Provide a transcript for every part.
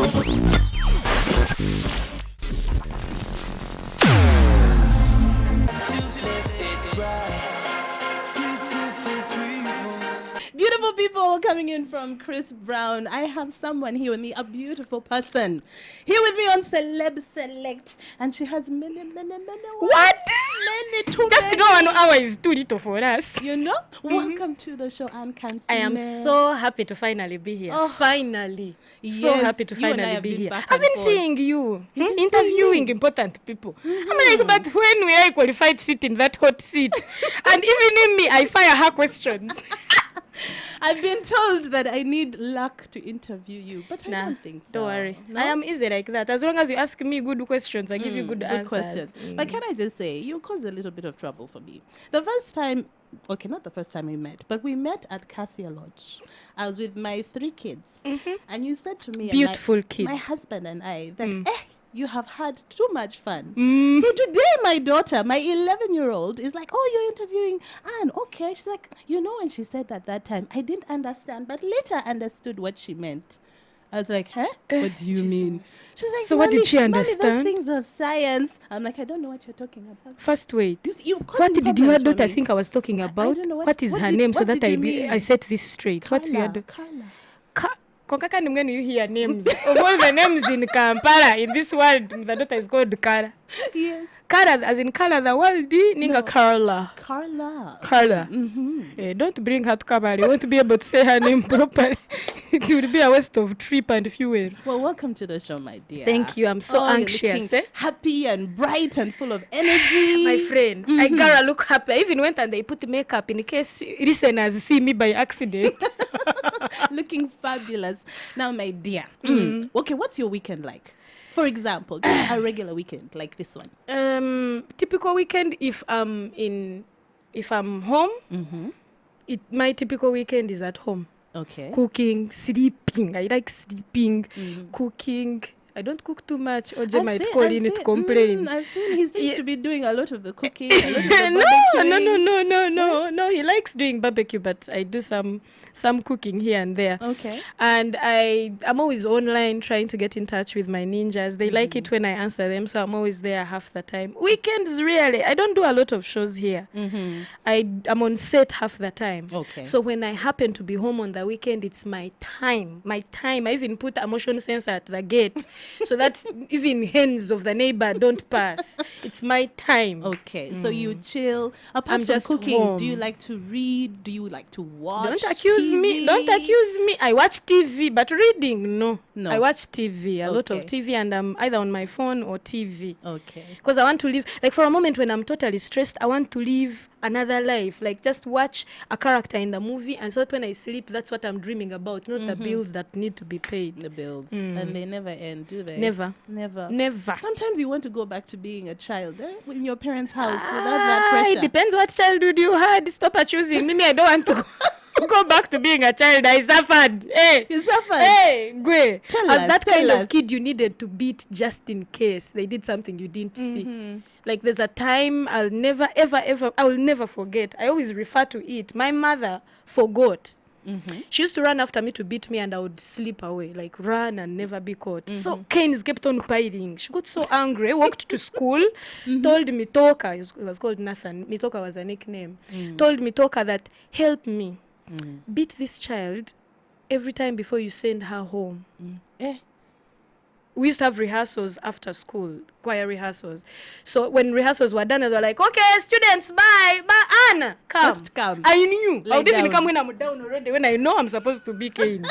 Beautiful people coming in from Chris Brown. I have someone here with me, a beautiful person here with me on Celeb Select, and she has many What? too Just many. to know 1 hour is too little for us. You know? Welcome to the show, Anne Kansiime. I am so happy to finally be here. Oh. Finally. Yes, So happy to you and I finally have be been here. back I've and been forth. seeing you You've been interviewing seeing me. important people. I'm like, but when will I qualify to sit in that hot seat? And even in me, I fire her questions. I've been told that I need luck to interview you, but I don't think so. Don't worry. No? I am easy like that. As long as you ask me good questions, I give you good answers. Questions. But can I just say, you caused a little bit of trouble for me. The first time, okay, not the first time we met, but we met at Cassia Lodge. I was with my 3 kids, and you said to me, Beautiful and kids. my husband and I, that you have had too much fun. So today, my daughter, my 11-year-old, is like, oh, you're interviewing Anne. Okay. She's like, you know, when she said that time, I didn't understand, but later I understood what she meant. I was like, huh? What do you mean? She's like, So what did she Mommy, understand? those things of science. I'm like, I don't know what you're talking about. First, wait. You What did your problems for daughter me. think I was talking about? don't know. What is What her did- name so what that did you mean? I set this straight? What's your Carla. daughter? When you hear names, of all the names in Kampala, in this world, the daughter is called Kara. Yes. Kara, as in Kara, the world, Ninga Carla. Carla. Carla. Don't bring her to Kabale. You won't be able to say her name properly. It will be a waste of trip and fuel. Well, welcome to the show, my dear. Thank you. I'm so you're anxious. looking happy and bright and full of energy. My friend, I gotta look happy. I even went and they put makeup in case listeners see me by accident. Looking fabulous. Now, my dear. Okay, what's your weekend like? For example, just a regular weekend like this one. Typical weekend if I'm home, my typical weekend is at home. Okay. Cooking, sleeping. I like sleeping, cooking. I don't cook too much. OJ might call in to complain. I've seen he seems to be doing a lot of the cooking, a lot of the barbecuing. No. He likes doing barbecue, but I do some cooking here and there. Okay. And I'm always online trying to get in touch with my ninjas. They like it when I answer them, so I'm always there half the time. Weekends, really, I don't do a lot of shows here. I'm on set half the time. Okay. So when I happen to be home on the weekend, it's my time. I even put a motion sensor at the gate so that even hens of the neighbor don't pass. It's my time. Okay, so you chill. Apart from just cooking, home. do you like to read? Do you like to watch? Don't accuse me. I watch TV, but reading, no. I watch TV, a lot of Okay. TV, and I'm either on my phone or TV. Okay. Because I want to live, like for a moment when I'm totally stressed, I want to live another life, like just watch a character in the movie, and so that when I sleep, that's what I'm dreaming about, not the bills that need to be paid. The bills. And they never end, do they? Never. Never. Sometimes you want to go back to being a child in your parents' house without that pressure. It depends what childhood you had. Stop choosing. Mimi, I don't want to go back to being a child. I suffered. Hey. You suffered? Hey, Gwe. Tell As us, that tell kind us. of kid you needed to beat just in case they did something you didn't see. Like there's a time I will never forget. I always refer to it. My mother forgot. She used to run after me to beat me, and I would slip away, like run and never be caught. So canes kept on piling. She got so angry, walked to school, told Mitoka, it was called Nathan, Mitoka was a nickname, told Mitoka that, help me, beat this child every time before you send her home. We used to have rehearsals after school, choir rehearsals. So when rehearsals were done, they were like, okay, students, bye. Anna, come. Just come. I knew. Lie I would even down. come when I'm down already, when I know I'm supposed to be caned.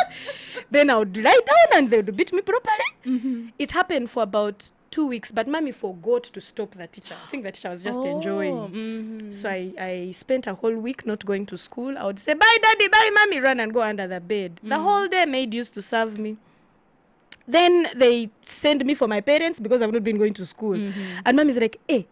Then I would lie down and they would beat me properly. It happened for about 2 weeks, but mommy forgot to stop the teacher. I think the teacher was just enjoying. So I spent a whole week not going to school. I would say, bye, daddy, bye, mommy, run and go under the bed. The whole day maid used to serve me. Then they send me for my parents because I've not been going to school. And mom is like, hey,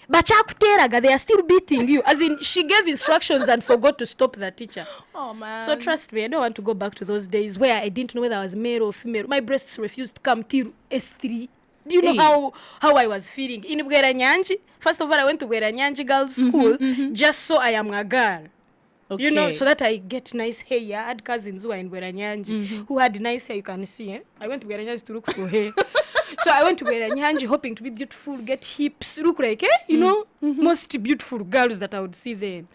bachakuteraga, they are still beating you. As in, she gave instructions and forgot to stop the teacher. Oh, man. So trust me, I don't want to go back to those days where I didn't know whether I was male or female. My breasts refused to come till S3. Do you know how I was feeling? In Bweranyanji, first of all, I went to Bweranyanji girls' school just so I am a girl. You know, Okay. so that I get nice hair. I had cousins who are in Bweranyanji who had nice hair. You can see, I went to Bweranyanji to look for hair. So I went to Bweranyanji hoping to be beautiful, get hips, look like, you know, most beautiful girls that I would see then.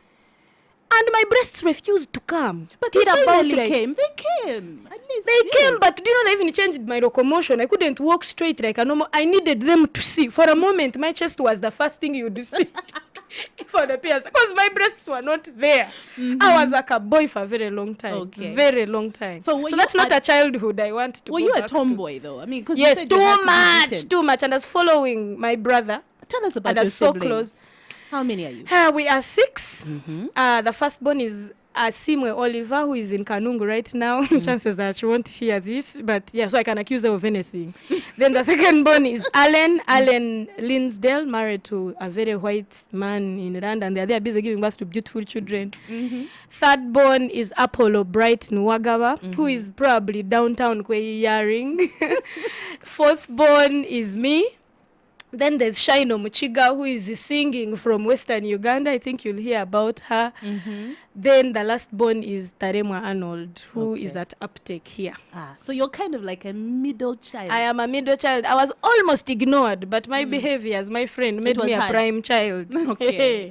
And my breasts refused to come. But they finally came. They came. At least, They came, but you know, they even changed my locomotion. I couldn't walk straight like a normal. I needed them to see. For a moment, my chest was the first thing you would see. For the pierce, because my breasts were not there. I was like a boy for a very long time. Okay. Very long time. So that's not a childhood I want to. Were you a tomboy though? I mean, because yes, too much. And I was following my brother. Tell us about and your so siblings. Close. How many are you? We are 6. The firstborn is Kansiime Oliver, who is in Kanungu right now. Chances that she won't hear this, but yeah, so I can accuse her of anything. Then the second-born is Alan Linsdale, married to a very white man in London. They are busy giving birth to beautiful children. Third-born is Apollo Bright Nwagawa, who is probably downtown Kweyaring. Fourth-born is me. Then there's Shino Muchiga, who is singing from Western Uganda. I think you'll hear about her. Then the last born is Taremwa Arnold, who is at Uptake here. So you're kind of like a middle child. I am a middle child. I was almost ignored, but my behavior as my friend made me a prime child. Okay.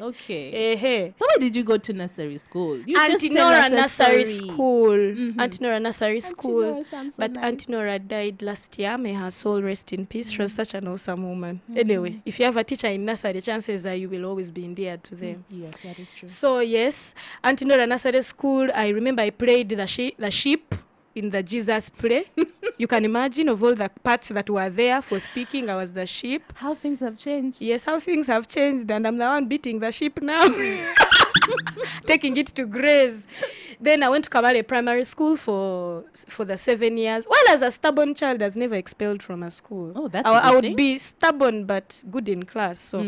So where did you go to nursery school? Auntie Nora Nursery School. Auntie Nora Nursery Auntie School. Nora sounds so But nice. Auntie Nora died last year. May her soul rest in peace. She was such an awesome woman. Anyway, if you have a teacher in nursery, the chances are you will always be endeared to them. Yes, that is true. So yes, Auntie Nora Nursery School, I remember I played the sheep in the Jesus play. You can imagine of all the parts that were there for speaking, I was the sheep. How things have changed. Yes, how things have changed, and I'm the one beating the sheep now. Taking it to graze. Then I went to Kabale Primary School for the 7 years. Well, as a stubborn child, I was never expelled from a school. Oh, that's I would thing. be stubborn but good in class. So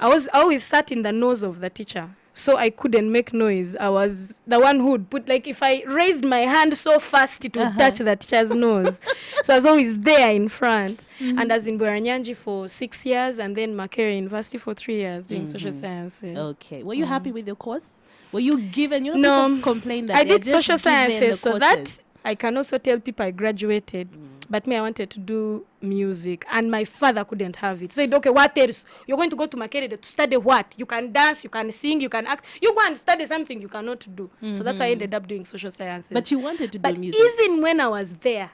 I always sat in the nose of the teacher. So I couldn't make noise. I was the one who would put, like, if I raised my hand so fast, it would touch the teacher's nose. So I was always there in front. And I was in Bweranyanji for 6 years, and then Makerere University for 3 years doing social sciences. Okay. Were you happy with your course? Were you given, No, people complain that I they're did just social given the sciences, so that courses. I can also tell people I graduated. But me, I wanted to do music, and my father couldn't have it. He said, okay, what else? You're going to go to Makerere to study what? You can dance, you can sing, you can act. You go and study something you cannot do. So that's why I ended up doing social sciences. But you wanted to do But music. even when I was there,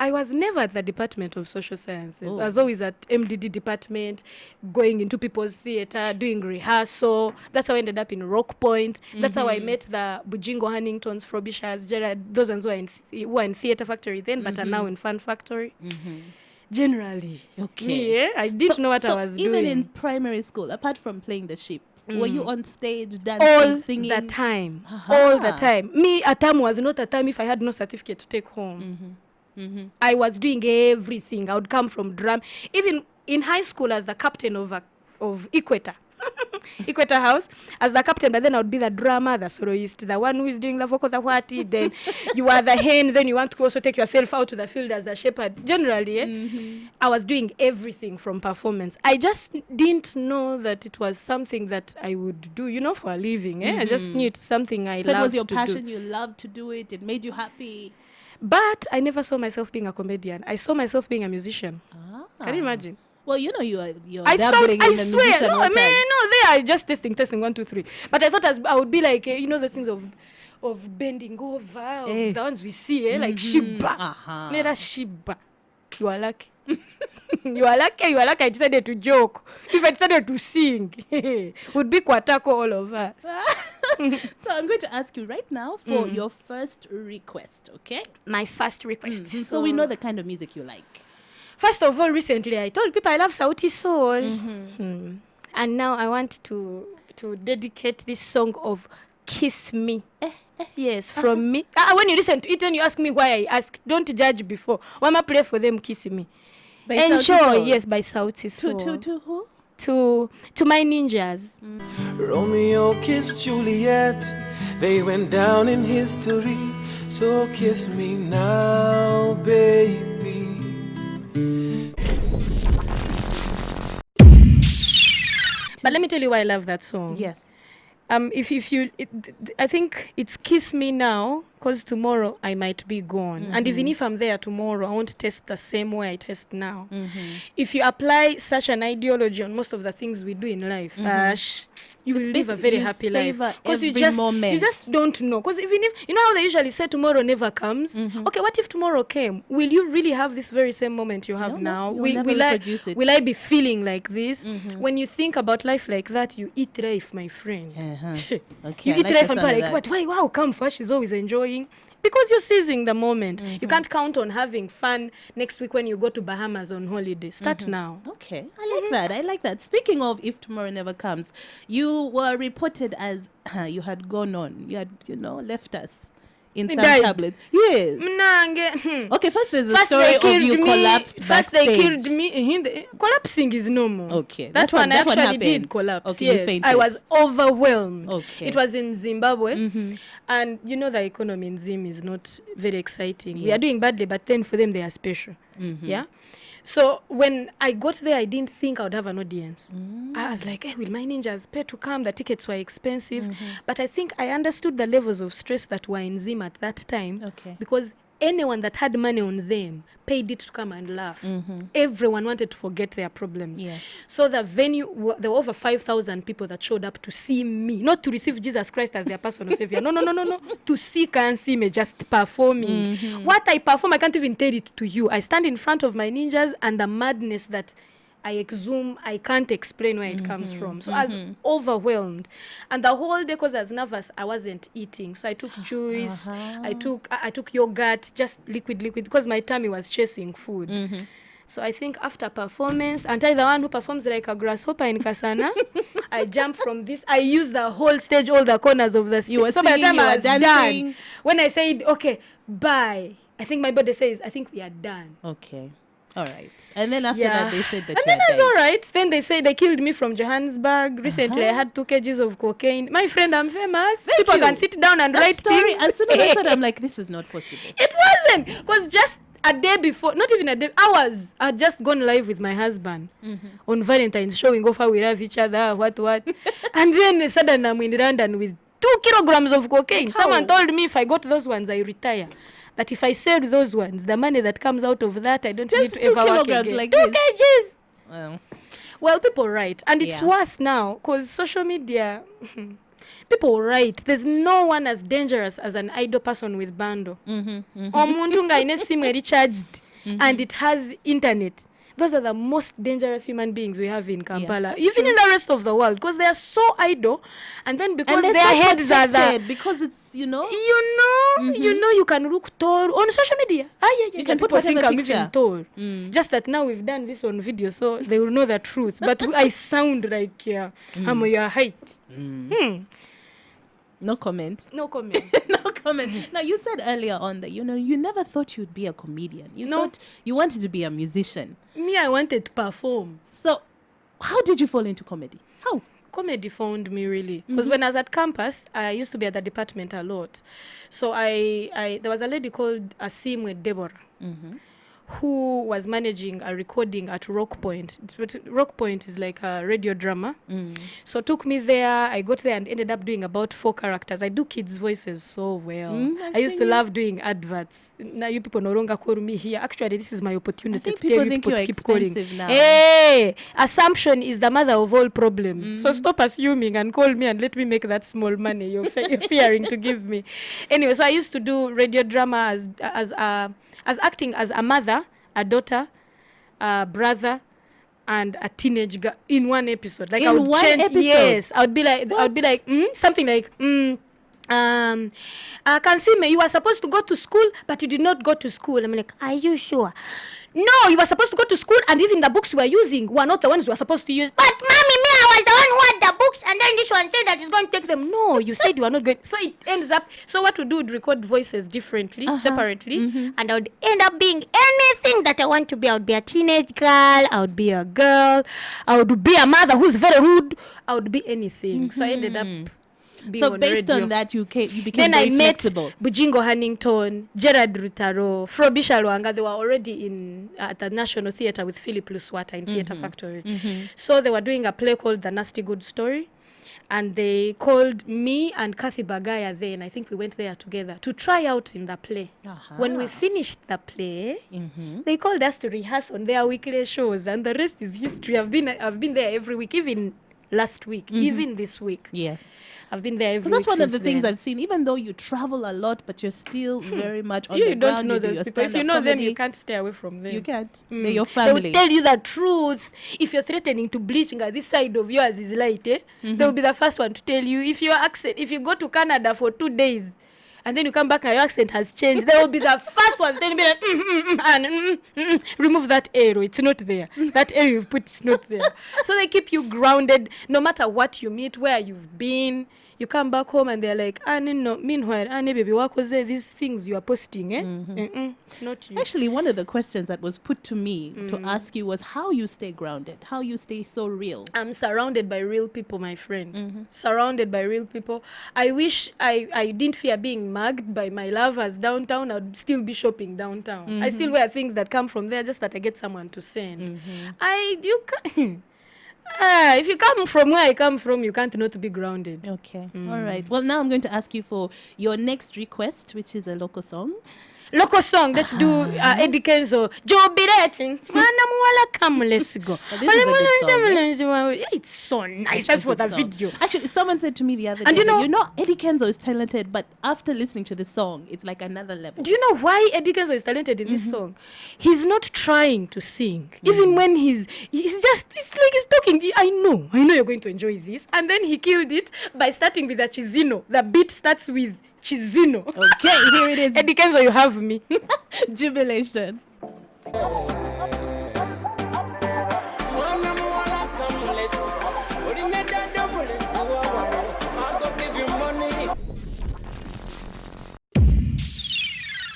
I was never at the Department of Social Sciences. I was always at MDD department, going into people's theater, doing rehearsal. That's how I ended up in Rock Point. That's how I met the Bujingo Hanningtons, Frobishers, Gerard, those ones who were in Theatre Factory then, but are now in Fun Factory. Generally. Okay. Me, I didn't know what I was even doing. in primary school, apart from playing the sheep, were you on stage dancing, singing? All the time. All the time. Me, a time was not a time if I had no certificate to take home. I was doing everything. I would come from drum. Even in high school as the captain of Equator. Equator House as the captain, but then I would be the drummer, the soloist, the one who is doing the vocal, the whati, then you are the hen, then you want to also take yourself out to the field as the shepherd. Generally, I was doing everything from performance. I just didn't know that it was something that I would do, for a living. I just knew it's something I loved to do. So it was your passion, you loved to do it, it made you happy. But I never saw myself being a comedian. I saw myself being a musician. Can you imagine? Well, you're I dabbling thought, in I the swear, musician no, waters. they are just testing, 1, 2, 3. But I thought I would be like, those things of bending over, of the ones we see, like Shiba. Nera Shiba. You are lucky. You are lucky I decided to joke. If I decided to sing, would be Kwatako all of us. So I'm going to ask you right now for your first request, okay? My first request. So we know the kind of music you like. First of all, recently I told people I love Sauti Sol. And now I want to dedicate this song of Kiss Me. Yes, from me. When you listen to it, then you ask me why I ask. Don't judge before. Why am I play for them Kiss Me? By Enjoy, Sauti Sol. yes, by Sauti Sol. To who? To my ninjas. Romeo kissed Juliet, they went down in history. So kiss me now, baby. But let me tell you why I love that song. Yes. if you, I think it's kiss me now, because tomorrow I might be gone. And even if I'm there tomorrow, I won't taste the same way I taste now. If you apply such an ideology on most of the things we do in life, you will live a very happy life. Because you just don't know. Because even if, you know how they usually say tomorrow never comes? Okay, what if tomorrow came? Will you really have this very same moment you have now? Will I be feeling like this? When you think about life like that, you eat life, my friend. Okay, you eat life and like, what? Why? Wow, come first. She's always enjoying. Because you're seizing the moment. You can't count on having fun next week when you go to Bahamas on holiday. Start now. Okay, I like that. Speaking of if tomorrow never comes, you were reported as you had gone on. You had, left us in some tablets. Yes. Okay, first there's a story of you collapsed backstage. First they killed me. Collapsing is normal. Okay. That one actually did collapse. Okay, yes. you fainted. I was overwhelmed. Okay. It was in Zimbabwe. And the economy in Zim is not very exciting. Yes. We are doing badly, but then for them they are special. Yeah. So when I got there, I didn't think I would have an audience. I was like, will my ninjas pay to come? The tickets were expensive. But I think I understood the levels of stress that were in Zim at that time. Okay. Because anyone that had money on them paid it to come and laugh. Everyone wanted to forget their problems. Yes. So the venue, there were over 5,000 people that showed up to see me, not to receive Jesus Christ as their personal savior. No. To see Kansiime just performing. What I perform, I can't even tell it to you. I stand in front of my ninjas and the madness that I exhume, I can't explain where it comes from. So I was overwhelmed. And the whole day, because I was nervous, I wasn't eating. So I took juice, I took yogurt, just liquid, because my tummy was chasing food. So I think after performance, and I'm the one who performs like a grasshopper in Kasana, I jumped from this. I used the whole stage, all the corners of the stage. You were so singing, by the time I was dancing. done, when I said, okay, bye, I think my body says, I think we are done. Okay. All right. And then after that, they said that and then it's all right. Then they said they killed me from Johannesburg. Recently, I had 2 kgs of cocaine. My friend, I'm famous. People can sit down and write story. things. As soon as I saw it, I'm like, this is not possible. It wasn't. Because just a day before, not even a day, hours, I had just gone live with my husband on Valentine's, showing off how we love each other, what. And then suddenly I'm in London with 2 kilograms of cocaine. Someone told me if I got those ones, I retire. That if I sell those ones, the money that comes out of that, I don't need to ever work again. Like 2 kgs. Well, people write. And it's worse now because social media, people write. There's no one as dangerous as an idle person with bando. Omuntu nga ine simu recharged and it has internet. Those are the most dangerous human beings we have in Kampala, even in the rest of the world, because they are so idle, and then because their so heads are there, because it's you can look tall on social media. You can put people think I'm picture. even tall. Just that now we've done this on video, so they will know the truth. But I sound like I'm your height. No comment. No comment. No comment. Now, you said earlier on that, you never thought you'd be a comedian. You thought you wanted to be a musician. Me, I wanted to perform. So, how did you fall into comedy? How? Comedy found me, really. Because when I was at campus, I used to be at the department a lot. So, there was a lady called Kansiime Deborah. Who was managing a recording at Rock Point. Rock Point is like a radio drama. So took me there. I got there and ended up doing about 4 characters. I do kids' voices so well. I used to love doing adverts. Now you people no longer call me here. Actually, this is my opportunity. I think people think you're expensive now. Hey, assumption is the mother of all problems. So stop assuming and call me and let me make that small money you're fearing to give me. Anyway, so I used to do radio drama as acting as a mother, a daughter, a brother, and a teenage girl in one episode. Like I would change. Episode? Yes, I would be like something like Kansiime, you were supposed to go to school, but you did not go to school. I'm like, are you sure? No, you were supposed to go to school, and even the books we were using were not the ones we were supposed to use. But mommy, I was the one who had the books, and then this one said that he's going to take them. No, you said you were not going. So it ends up. So what we do would record voices differently, separately, and I would end up being anything that I want to be. I would be a teenage girl. I would be a girl. I would be a mother who's very rude. I would be anything. So I ended up. So based on that, you became then very I met flexible. Bujingo Hannington, Gerard Rutaro, Frobisha Lwanga. They were already at the National Theatre with Philip Luswata in Theatre Factory. So they were doing a play called The Nasty Good Story. And they called me and Kathy Bagaya then. I think we went there together to try out in the play. When we finished the play, they called us to rehearse on their weekly shows, and the rest is history. I've been there every week, even last week, even this week. Yes. I've been there every week. That's one of the since things then. I've seen. Even though you travel a lot, but you're still very much on You the don't ground. know You do those your people. If you stand-up know them, comedy. you can't stay away from them. You can't. They're your They family. will tell you the truth. If you're threatening to bleach, this side of yours is light, they'll be the first one to tell you. If you go to Canada for 2 days, and then you come back and your accent has changed, they will be the first ones telling me like, remove that arrow, it's not there. That arrow you've put is not there. So they keep you grounded no matter what you meet, where you've been. You come back home and they're like, no. Meanwhile, baby, what was there? These things you are posting, it's not you. Actually, one of the questions that was put to me to ask you was how you stay grounded, how you stay so real. I'm surrounded by real people, my friend. Surrounded by real people. I wish I didn't fear being mugged by my lovers downtown. I'd still be shopping downtown. I still wear things that come from there, just that I get someone to send. You can't. If you come from where I come from, you can't not be grounded. Okay. All right. Well, now I'm going to ask you for your next request, which is a local song. Local song, let's do Eddie Kenzo. Joe Bireting. Come, let's go. This is a good song, Yeah, it's so nice. It's That's a for good the song. video. Actually, someone said to me the other And day, you know- Eddie Kenzo is talented, but after listening to the song, it's like another level. Do you know why Eddie Kenzo is talented in this song? He's not trying to sing. Even when it's like he's talking. I know you're going to enjoy this. And then he killed it by starting with a Chizino. The beat starts with Chizino. Okay, here it is. Eddie Kenzo, you have me. Jubilation.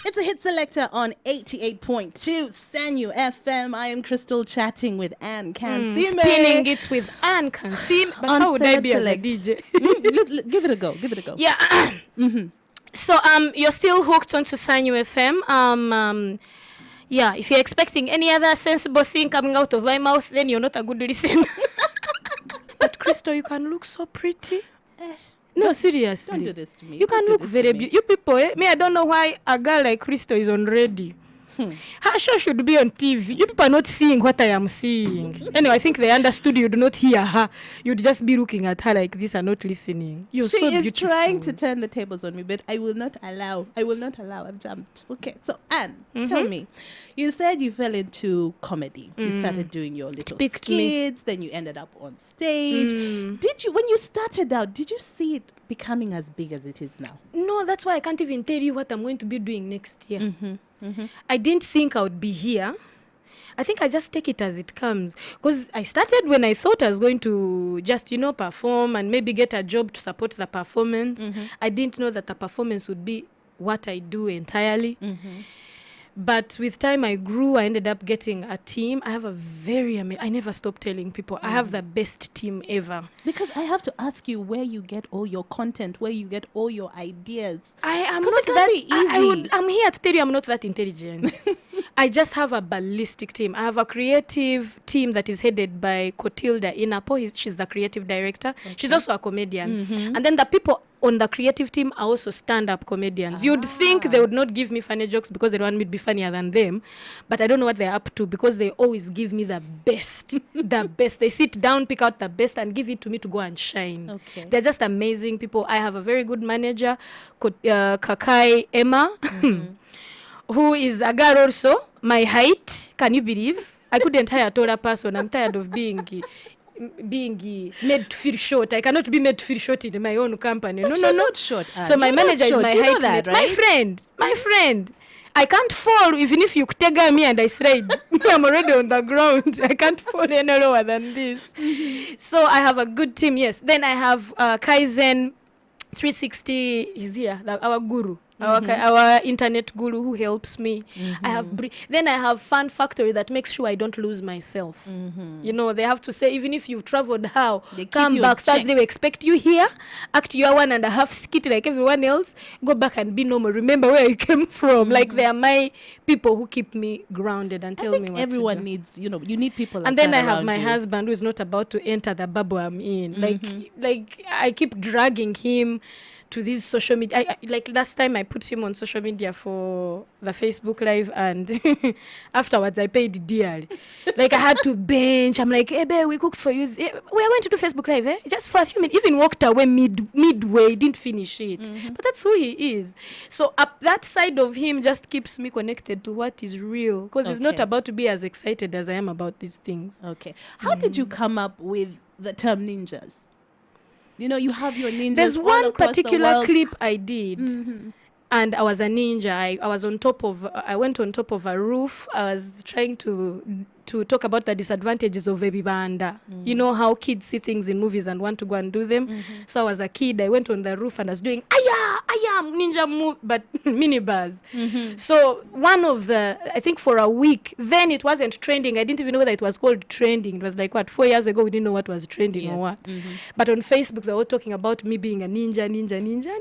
It's a hit selector on 88.2 Sanyu FM. I am Crystal chatting with Anne Kansiime. Spinning it with Anne Kansiime. But On how would I Celeb be as a Select. DJ? Give it a go. Give it a go. Yeah. So you're still hooked onto Sanyu FM. Yeah, if you're expecting any other sensible thing coming out of my mouth, then you're not a good listener. But Crystal, you can look so pretty. No, seriously. Don't do this to me. You can Don't do look this very to me. beautiful. You people, me, I don't know why a girl like Crystal is on ready. Her show should be on TV. You people are not seeing what I am seeing. Anyway, I think they understood you do not hear her. You'd just be looking at her like this and not listening. You're She so is beautiful. trying to turn the tables on me, but I will not allow. I've jumped. Okay, so Anne, tell me. You said you fell into comedy. You started doing your little Picked me. skits, then you ended up on stage. Did you, when you started out, did you see it becoming as big as it is now? No, that's why I can't even tell you what I'm going to be doing next year. I didn't think I would be here. I think I just take it as it comes. Because I started when I thought I was going to just, perform and maybe get a job to support the performance. I didn't know that the performance would be what I do entirely. But with time I grew, I ended up getting a team. I have a very I never stop telling people, I have the best team ever. Because I have to ask you where you get all your content, where you get all your ideas. I am 'Cause not it can't that be easy. I'm here to tell you I'm not that intelligent. I just have a ballistic team. I have a creative team that is headed by Cotilda Inapo. She's the creative director. Okay. She's also a comedian. And then the people on the creative team are also stand-up comedians. You'd think they would not give me funny jokes because they don't want me to be funnier than them. But I don't know what they're up to because they always give me the best. The best. They sit down, pick out the best and give it to me to go and shine. Okay. They're just amazing people. I have a very good manager, Kakai Emma, who is a girl also. My height, can you believe? I couldn't hire a taller person. I'm tired of being made to feel short. I cannot be made to feel short in my own company. But No. you're not short, Anne. So my You're not manager is short. my You know height that, mate. right? My friend. I can't fall even if you tag me and I slide. I'm already on the ground. I can't fall any lower than this. So I have a good team, yes. Then I have Kaizen 360 is here, our guru. Our internet guru who helps me. I have then I have Fun Factory that makes sure I don't lose myself. You know, they have to say, even if you've traveled how, They keep come you back in check. Thursday, we expect you here, act your 1.5 skit like everyone else, go back and be normal, remember where you came from. Like, they are my people who keep me grounded and I tell think me what everyone to do. needs, you know, you need people like And then that I have around my you. husband who is not about to enter the bubble I'm in. Like I keep dragging him to these social media. Like last time I put him on social media for the Facebook Live, and afterwards I paid dearly. Like I had to bench. I'm like, hey babe, we cooked for you. We are going to do Facebook Live, just for a few minutes. Even walked away midway, didn't finish it. But that's who he is. So that side of him just keeps me connected to what is real, because it's not Okay. about to be as excited as I am about these things. Okay. How did you come up with the term ninjas? You know, you have your ninjas There's all one across the particular world. clip I did, and I was a ninja. I was on top of, I went on top of a roof. I was trying to talk about the disadvantages of baby banda. You know how kids see things in movies and want to go and do them. So I was a kid. I went on the roof and I was doing I am ninja move, but mini bars. So one of the, I think for a week, then it wasn't trending. I didn't even know whether it was called trending. It was like, what, 4 years ago we didn't know what was trending or what. But on Facebook they were talking about me being a ninja, and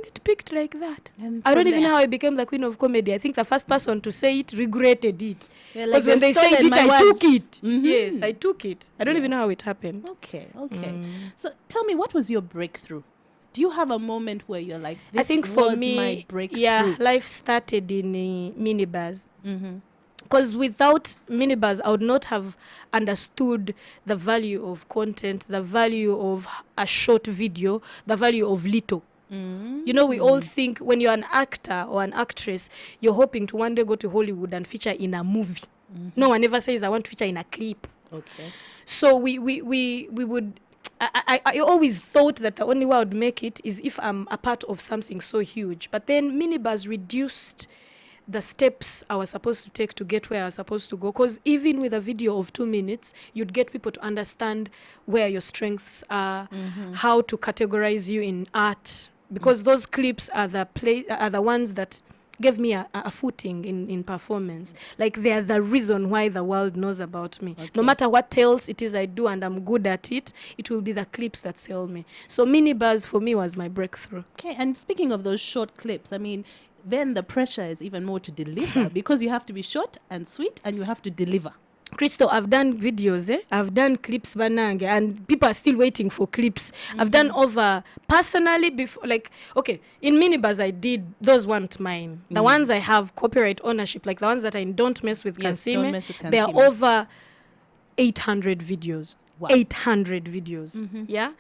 it picked like that. And I don't from even know there- how I became the queen of comedy. I think the first person to say it regretted it. Yeah, Because like when they've they said stolen it, my I words. took it. Yes, I took it. I don't Yeah. even know how it happened. Okay. So tell me, what was your breakthrough? Do you have a moment where you're like, this I think for was me, my breakthrough? yeah, life started in minibars. Because without minibars, I would not have understood the value of content, the value of a short video, the value of little. You know, we all think when you're an actor or an actress, you're hoping to one day go to Hollywood and feature in a movie. No one ever says, I want to feature in a clip. Okay. So we would, I always thought that the only way I would make it is if I'm a part of something so huge. But then minibars reduced the steps I was supposed to take to get where I was supposed to go. Because even with a video of 2 minutes, you'd get people to understand where your strengths are, how to categorize you in art. Because those clips are the ones that gave me a footing in performance. Like, they are the reason why the world knows about me. Okay. No matter what else it is I do and I'm good at it, it will be the clips that sell me. So minibars for me was my breakthrough. Okay, and speaking of those short clips, I mean, then the pressure is even more to deliver because you have to be short and sweet and you have to deliver. Crystal, I've done videos, I've done clips banange, and people are still waiting for clips. I've done over, personally, before, like, okay, in minibars I did, those weren't mine. The ones I have copyright ownership, like the ones that I don't mess with Yes, Kansiime, Don't Mess with they are Kansiime. over 800 videos. Wow. 800 videos. Yeah.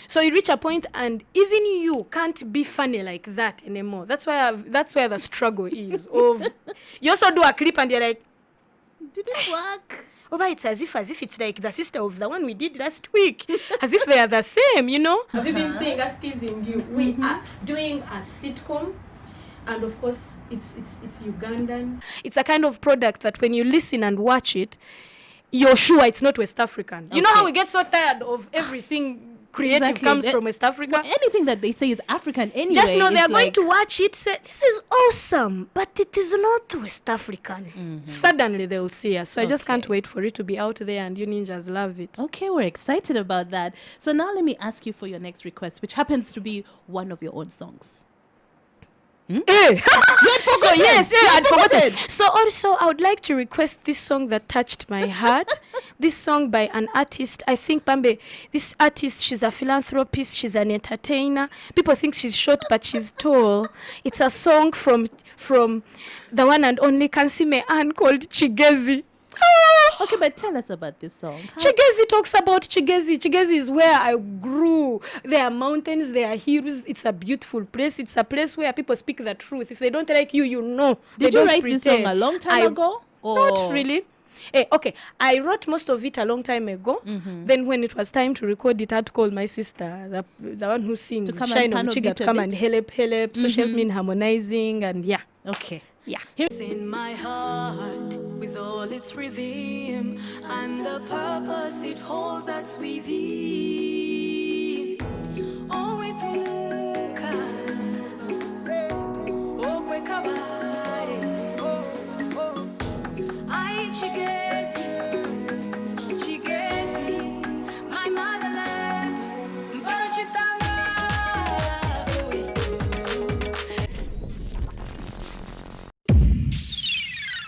So you reach a point and even you can't be funny like that anymore. That's where the struggle is. Of you also do a clip and you're like, Did it work? oh, but it's as if it's like the sister of the one we did last week. As if they are the same, you know? Have you been seeing us teasing you? We are doing a sitcom. And of course, it's Ugandan. It's a kind of product that when you listen and watch it, you're sure it's not West African. You know Okay. how we get so tired of everything creative Exactly. comes from West Africa? Well, anything that they say is African anyway. Just know is they're going like, to watch it, say, this is awesome, but it is not West African. Suddenly they'll see us. So I just can't Okay. wait for it to be out there, and you ninjas love it. Okay, we're excited about that. So now let me ask you for your next request, which happens to be one of your own songs. So yes, I'd forgotten. forgotten. So also, I would like to request this song that touched my heart. This song by an artist. I think Bambe, this artist, she's a philanthropist. She's an entertainer. People think she's short, but she's tall. It's a song from the one and only Kansiime Ann called Chigezi. Okay, but tell us about this song. Chigezi talks about Chigezi. Chigezi is where I grew. There are mountains, there are hills. It's a beautiful place. It's a place where people speak the truth. If they don't like you, you know. Did They you don't write this song pretend. a long time ago? Or Not really. Okay, I wrote most of it a long time ago. Then when it was time to record it, I had to call my sister, the one who sings, To come Shine and on panel Chiga, beat to a come bit? and help. So she helped me in harmonizing, and yeah. Okay. Yeah. It's in my heart with all its rhythm and the purpose it holds that's within. Oh, itumuka. Oh, we kabare. Ai Chigezi, my motherland. Mpaka chitanga.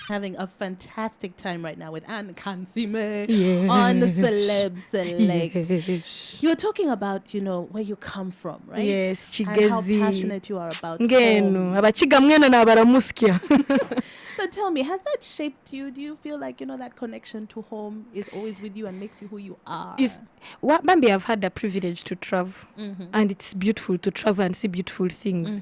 Having a fantastic time right now with Anne Kansiime on Celeb Select. Yes. You're talking about, where you come from, right? Yes, And how Chigezi. passionate you are about Ngeno, home. abachiga mwena na baramuskia. So tell me, has that shaped you? Do you feel like, that connection to home is always with you and makes you who you are? Bambi, I've had the privilege to travel, and it's beautiful to travel and see beautiful things.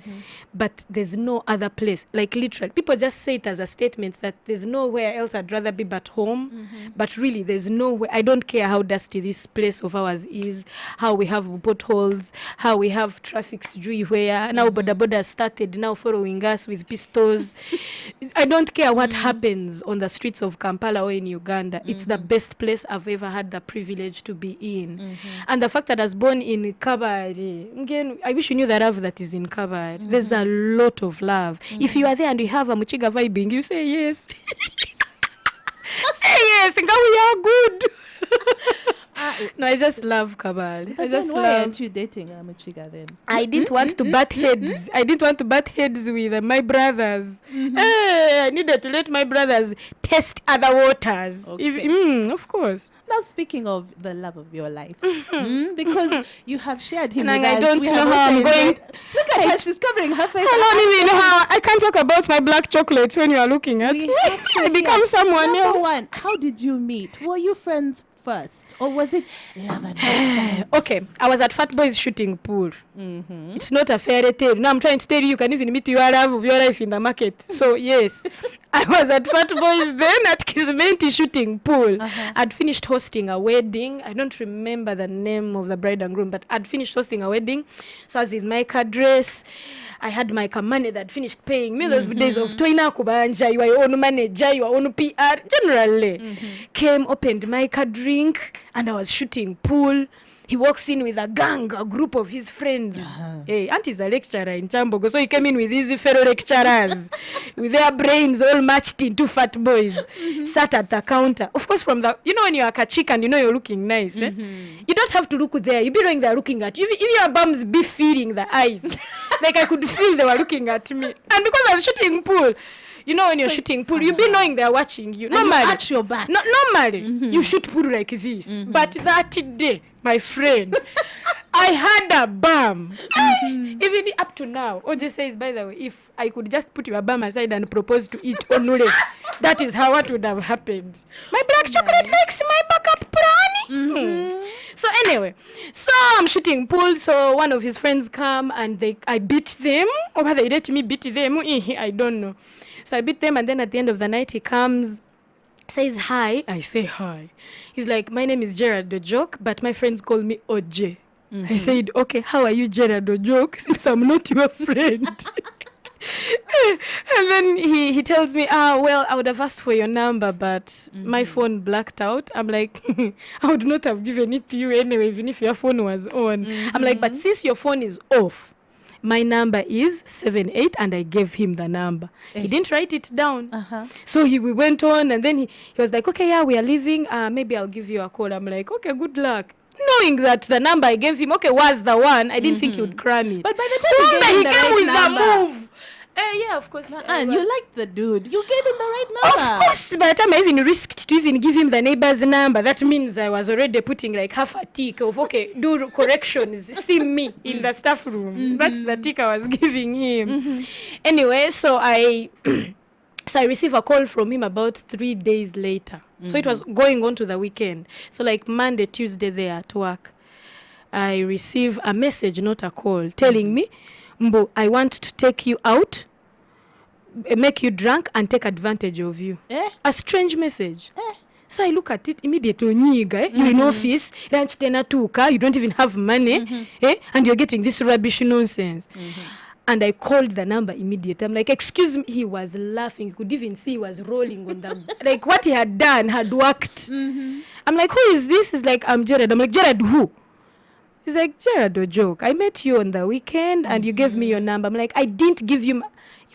But there's no other place, like literally. People just say it as a statement that there's nowhere else I'd rather be but home. But really, there's nowhere. I don't care how dusty this place of ours is, how we have potholes, how we have traffic where now boda started now following us with pistols. I don't care what happens on the streets of Kampala or in Uganda. It's the best place I've ever had the privilege to be in. And the fact that I was born in Kabare, again, I wish you knew the love that is in Kabare. There's a lot of love. If you are there and you have a Muchiga vibing, you say yes. Say yes, and we are good. No, I just love Kabale. But then why aren't you dating Amuchiga then? I didn't want to butt heads. I didn't want to butt heads with my brothers. Hey, I needed to let my brothers test other waters. Okay. Of course. Now, speaking of the love of your life, because you have shared him with I us. don't we know have how also I'm going. enjoyed- Look at her, she's covering her face. I don't even know how. I can't talk about my black chocolate when you are looking at We me. have to I become hear. someone Number else. one, how did you meet? Were you friends first, or was it love at first sight? Okay, I was at Fat Boy's shooting pool. It's not a fairy tale. Now I'm trying to tell you can even meet your love of your life in the market. So yes, I was at Fat Boy's then at Kismenti shooting pool. I'd finished hosting a wedding. I don't remember the name of the bride and groom, but I'd finished hosting a wedding. So I was in my car dress. I had my money that finished paying me those days of Toina Kubanja, your own manager, your own PR. Generally, came, opened my car drink, and I was shooting pool. He walks in with a gang, a group of his friends. Hey, Auntie's a lecturer in Chambogo, so he came in with his fellow lecturers, with their brains all matched into Fat Boys, sat at the counter. Of course, from the, when you're a kachik and you're looking nice, you don't have to look there. You be knowing they're looking at you. If your bums be feeling the eyes, like I could feel they were looking at me. And because I was shooting pool, when you're shooting pool, you be knowing they're watching you. Normally, you arch your back. Normally, you shoot pool like this. But that day, my friend, I had a bum. Even up to now, OJ says, by the way, if I could just put your bum aside and propose to eat onule, that is how what would have happened. My black chocolate makes my backup plan. So anyway, so I'm shooting pool. So one of his friends come and I beat them. Or whether they let me beat them, I don't know. So I beat them, and then at the end of the night, he comes, says hi. I say hi. He's like, my name is Gerard the Joke, but my friends call me OJ. I said, okay, how are you, Gerard the Joke, since I'm not your friend? And then he tells me, well, I would have asked for your number, but my phone blacked out. I'm like, I would not have given it to you anyway, even if your phone was on. I'm like, but since your phone is off, my number is 78, and I gave him the number. He didn't write it down. So we went on, and then he was like, okay, yeah, we are leaving. Maybe I'll give you a call. I'm like, okay, good luck. Knowing that the number I gave him, was the one, I didn't think he would cram it. But by the time you gave him the came right with number, the move. Yeah, of course. And you liked the dude. You gave him the right number. Of course, by the time I even risked to even give him the neighbor's number, that means I was already putting like half a tick of, okay, do corrections, see me in the staff room. That's the tick I was giving him. Anyway, so I received a call from him about 3 days later. So it was going on to the weekend. So like Monday, Tuesday there at work, I receive a message, not a call, telling me, Mbo, I want to take you out, make you drunk, and take advantage of you. A strange message. So I look at it immediately. You're in office, lunch tena tuka, you don't even have money, and you're getting this rubbish nonsense. And I called the number immediately. I'm like, excuse me. He was laughing. You could even see he was rolling on the... like, what he had done had worked. I'm like, who is this? He's like, I'm Gerard. I'm like, Gerard who? He's like, Gerard, a joke. I met you on the weekend and you gave me your number. I'm like, I didn't give you...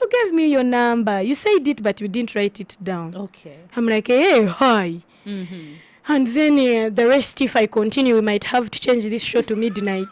you gave me your number. You said it, but you didn't write it down. Okay. I'm like, hey, hi. And then the rest, if I continue, we might have to change this show to midnight.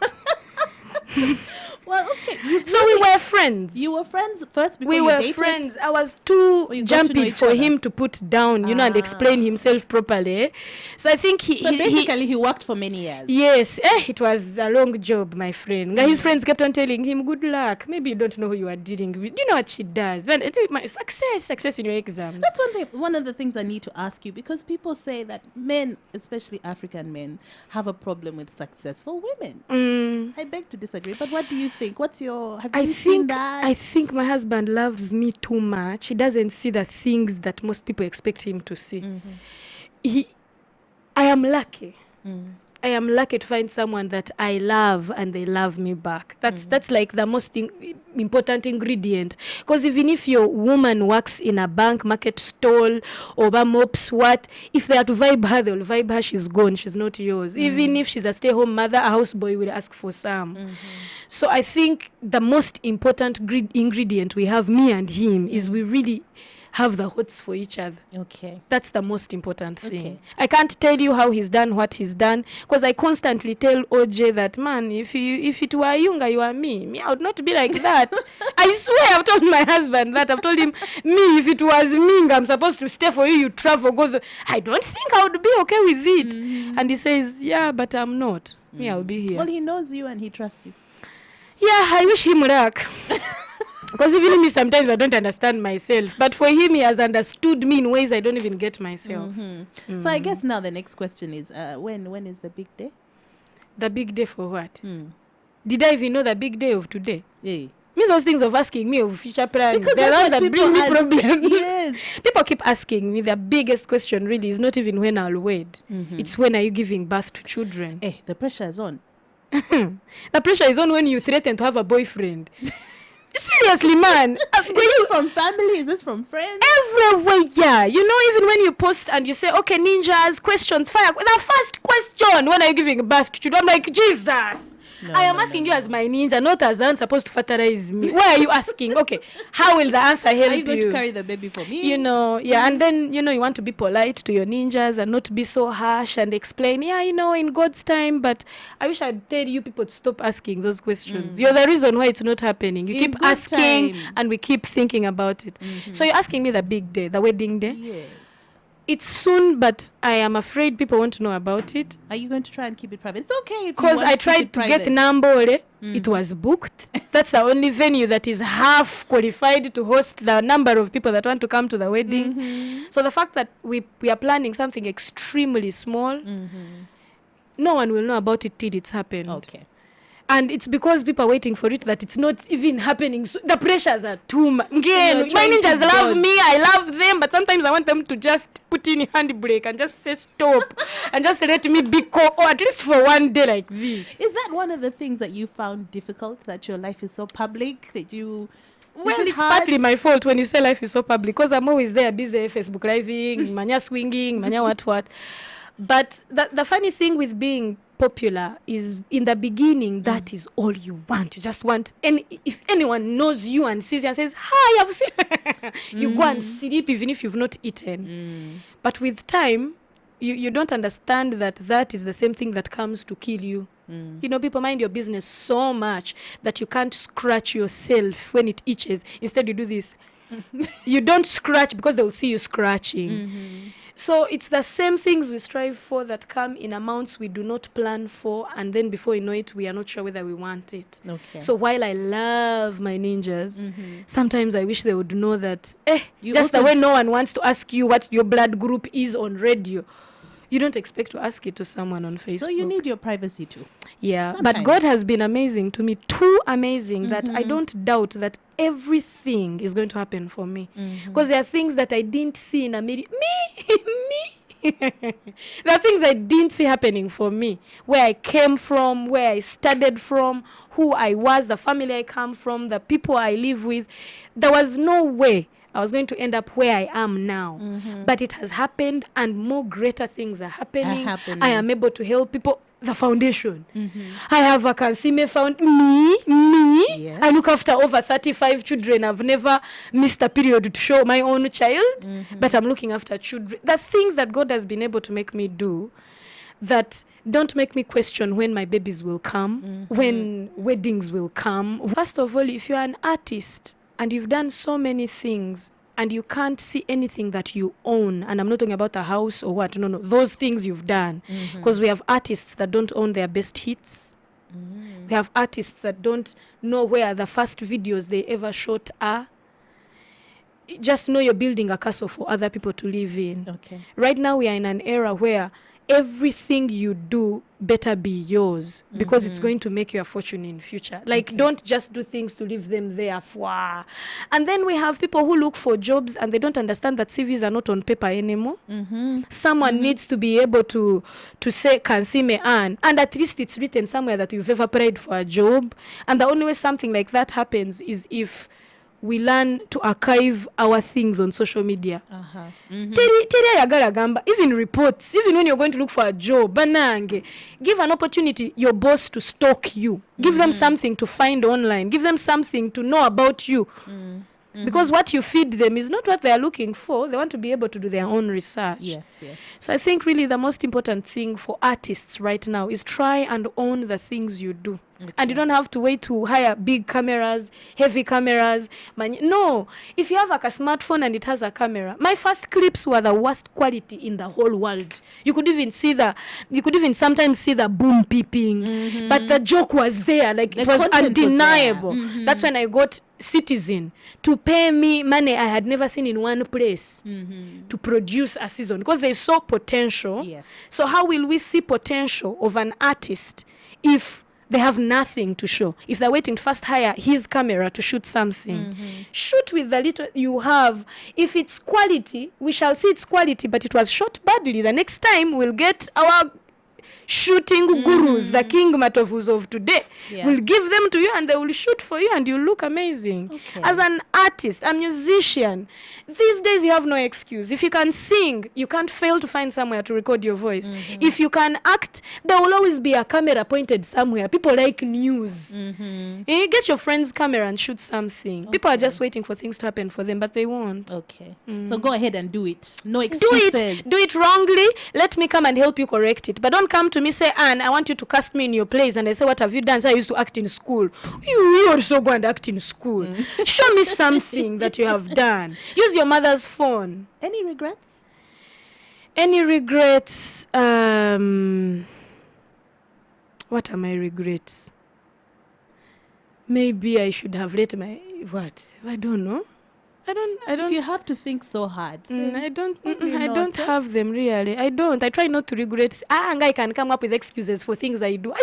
Well, okay. So we were friends. You were friends first before We you were dated? friends. I was too you got to know jumpy each for other? him to put down, and explain himself properly. So I think So basically, he worked for many years. Yes, it was a long job, my friend. His friends kept on telling him, good luck. Maybe you don't know who you are dealing with. You know what she does. But success in your exams. That's one of the things I need to ask you, because people say that men, especially African men, have a problem with successful women. I beg to disagree, but what do you think? Have you seen that? I think my husband loves me too much. He doesn't see the things that most people expect him to see. I am lucky. I am lucky to find someone that I love and they love me back. That's like the most important ingredient. Because even if your woman works in a bank, market stall, or mops, if they are to vibe her, they'll vibe her, she's gone, she's not yours. Even if she's a stay-home mother, a houseboy will ask for some. So I think the most important ingredient we have, me and him, is we really have the hots for each other. Okay. That's the most important thing. Okay. I can't tell you how he's done what he's done, because I constantly tell OJ that, man, if it were Yunga, you are me, I would not be like that. I swear, I've told my husband that. I've told him, if it was me, I'm supposed to stay for you travel, I don't think I would be okay with it. And he says, yeah, but I'm not. I'll be here. Well, he knows you and he trusts you. Yeah, I wish him luck. Because even me, sometimes I don't understand myself. But for him, he has understood me in ways I don't even get myself. So I guess now the next question is, when is the big day? The big day for what? Did I even know the big day of today? Yeah. Me, those things of asking me of future plans, Because they're that's the ones what that bring me people ask. problems. Yes. People keep asking me. The biggest question really is not even when I'll wed. It's when are you giving birth to children? The pressure is on. The pressure is on when you threaten to have a boyfriend. Seriously, man. Is this from family? Is this from friends? Everywhere, yeah. Even when you post and you say, okay, ninjas, questions, fire. The first question, when are you giving birth to children? I'm like, Jesus. I am asking you as my ninja, not as the one supposed to fertilize me. Why are you asking? Okay, how will the answer help you? Are you going to carry the baby for me? Yeah. And then, you want to be polite to your ninjas and not be so harsh and explain, in God's time. But I wish I'd tell you people to stop asking those questions. You're the reason why it's not happening. You keep asking and we keep thinking about it. So you're asking me the big day, the wedding day? Yes. It's soon, but I am afraid people want to know about it. Are you going to try and keep it private? It's okay. Because I tried to get Nambole. It was booked. That's the only venue that is half qualified to host the number of people that want to come to the wedding. So the fact that we are planning something extremely small, no one will know about it till it's happened. Okay. And it's because people are waiting for it that it's not even happening. So the pressures are too much. My ninjas love me, I love them, but sometimes I want them to just put in a handbrake and just say stop and just let me be or at least for one day like this. Is that one of the things that you found difficult, that your life is so public, that you... Well, it's partly my fault when you say life is so public, because I'm always there busy Facebook living, mania swinging, mania what. But the funny thing with being popular is, in the beginning, that is all you want. You just want, if anyone knows you and sees you and says, hi, I've seen you go and sleep even if you've not eaten. But with time, you don't understand that is the same thing that comes to kill you. People mind your business so much that you can't scratch yourself when it itches. Instead, you do this. You don't scratch because they'll see you scratching. So it's the same things we strive for that come in amounts we do not plan for, and then before you know it, we are not sure whether we want it. Okay. So while I love my ninjas, sometimes I wish they would know that, You just also the way no one wants to ask you what your blood group is on radio, you don't expect to ask it to someone on Facebook. So you need your privacy too. Yeah, Sometimes. but God has been amazing to me, too amazing that I don't doubt that everything is going to happen for me. Because there are things that I didn't see in a me. There are things I didn't see happening for me, where I came from, where I studied from, who I was, the family I come from, the people I live with. There was no way I was going to end up where I am now. But it has happened, and more greater things are happening. I am able to help people. the foundation. I have a Kansiime me. Yes. I look after over 35 children. I've never missed a period to show my own child, but I'm looking after children. The things that God has been able to make me do that don't make me question when my babies will come, when weddings will come. First of all, if you're an artist and you've done so many things and you can't see anything that you own, and I'm not talking about a house or what, no, those things you've done, because we have artists that don't own their best hits. We have artists that don't know where the first videos they ever shot are. Just know you're building a castle for other people to live in. Okay. Right now we are in an era where everything you do better be yours, because it's going to make you a fortune in future. Like, don't just do things to leave them there. And then we have people who look for jobs and they don't understand that CVs are not on paper anymore. Someone needs to be able to say Kansiime and at least it's written somewhere that you've ever applied for a job. And the only way something like that happens is if we learn to archive our things on social media. Even reports, even when you're going to look for a job, banange, give an opportunity your boss to stalk you. Give them something to find online. Give them something to know about you. Because what you feed them is not what they are looking for. They want to be able to do their own research. Yes. So I think really the most important thing for artists right now is try and own the things you do. And you don't have to wait to hire big cameras, heavy cameras. No, if you have like a smartphone and it has a camera, my first clips were the worst quality in the whole world. You could even sometimes see the boom peeping, but the joke was there. Like, it was undeniable. That's when I got Citizen to pay me money I had never seen in one place to produce a season, because they saw potential. Yes. So how will we see potential of an artist if they have nothing to show? If they're waiting to first hire his camera to shoot something, shoot with the little you have. If it's quality, we shall see its quality, but it was shot badly. The next time we'll get our shooting gurus, the King Matovus of today. We'll give them to you and they will shoot for you and you look amazing. As an artist, a musician, these days you have no excuse. If you can sing, you can't fail to find somewhere to record your voice. If you can act, there will always be a camera pointed somewhere. People like news. Get your friend's camera and shoot something. People are just waiting for things to happen for them, but they won't. So go ahead and do it. No excuses. Do it wrongly. Let me come and help you correct it. But don't come to me, say, Anne, I want you to cast me in your plays. And I say, what have you done? So I used to act in school. You also go and act in school. Show me something that you have done. Use your mother's phone. Any regrets? Any regrets? What are my regrets? Maybe I should have let my... What? I don't know. I don't. If you have to think so hard. I don't have them really. I don't. I try not to regret. I can come up with excuses for things I do.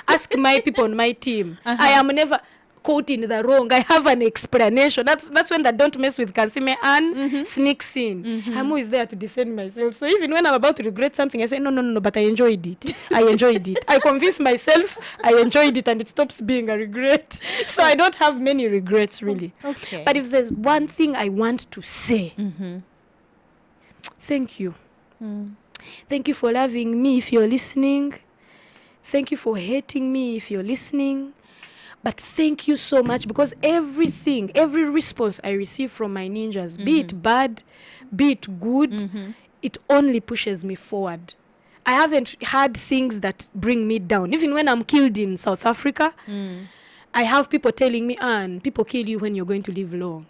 Ask my people on my team. I am never caught in the wrong. I have an explanation. That's when the don't mess with Kansiime and sneaks in. I'm always there to defend myself. So even when I'm about to regret something, I say, no, but I enjoyed it. I convince myself I enjoyed it and it stops being a regret. So I don't have many regrets really. Okay. But if there's one thing I want to say, thank you. Thank you for loving me if you're listening. Thank you for hating me if you're listening. But thank you so much, because every response I receive from my ninjas, be it bad, be it good, it only pushes me forward. I haven't had things that bring me down. Even when I'm killed in South Africa, I have people telling me, Anne, people kill you when you're going to live long.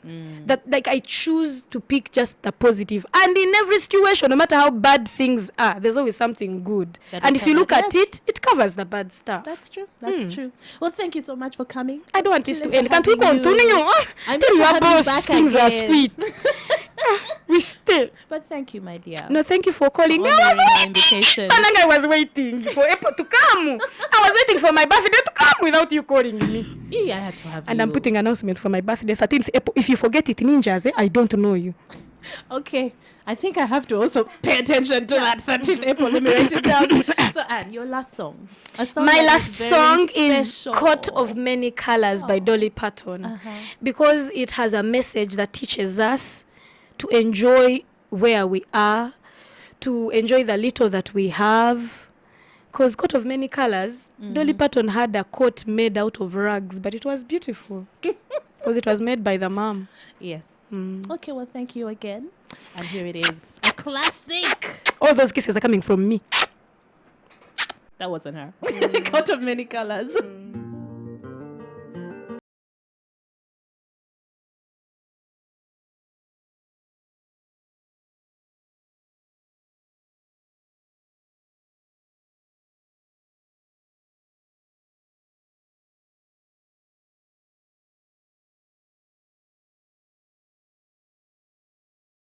That, like, I choose to pick just the positive. And in every situation, no matter how bad things are, there's always something good. And if you look at it, it covers the bad stuff. That's true. That's true. Well, thank you so much for coming. I don't want this to end. Can't we continue? I'm Tell sure your boss back things are again. sweet. We stay. But thank you, my dear. No, thank you for calling me. I Honoring was my waiting. invitation. I was waiting for April to come. I was waiting for my birthday to come without you calling me. Yeah, I had to have And you. I'm putting an announcement for my birthday, 13th April. If you forget it, ninjas, I don't know you. Okay. I think I have to also pay attention to that 13th April. Let me write it down. So, Anne, your last song. A song My that last very song is special. Coat of Many Colors by Dolly Parton. Because it has a message that teaches us to enjoy where we are, to enjoy the little that we have, Because Coat of Many Colors, Dolly Parton had a coat made out of rugs, but it was beautiful because it was made by the mom. Yes. Okay, well, thank you again. And here it is. A classic. All those kisses are coming from me. That wasn't her. Coat of Many Colors.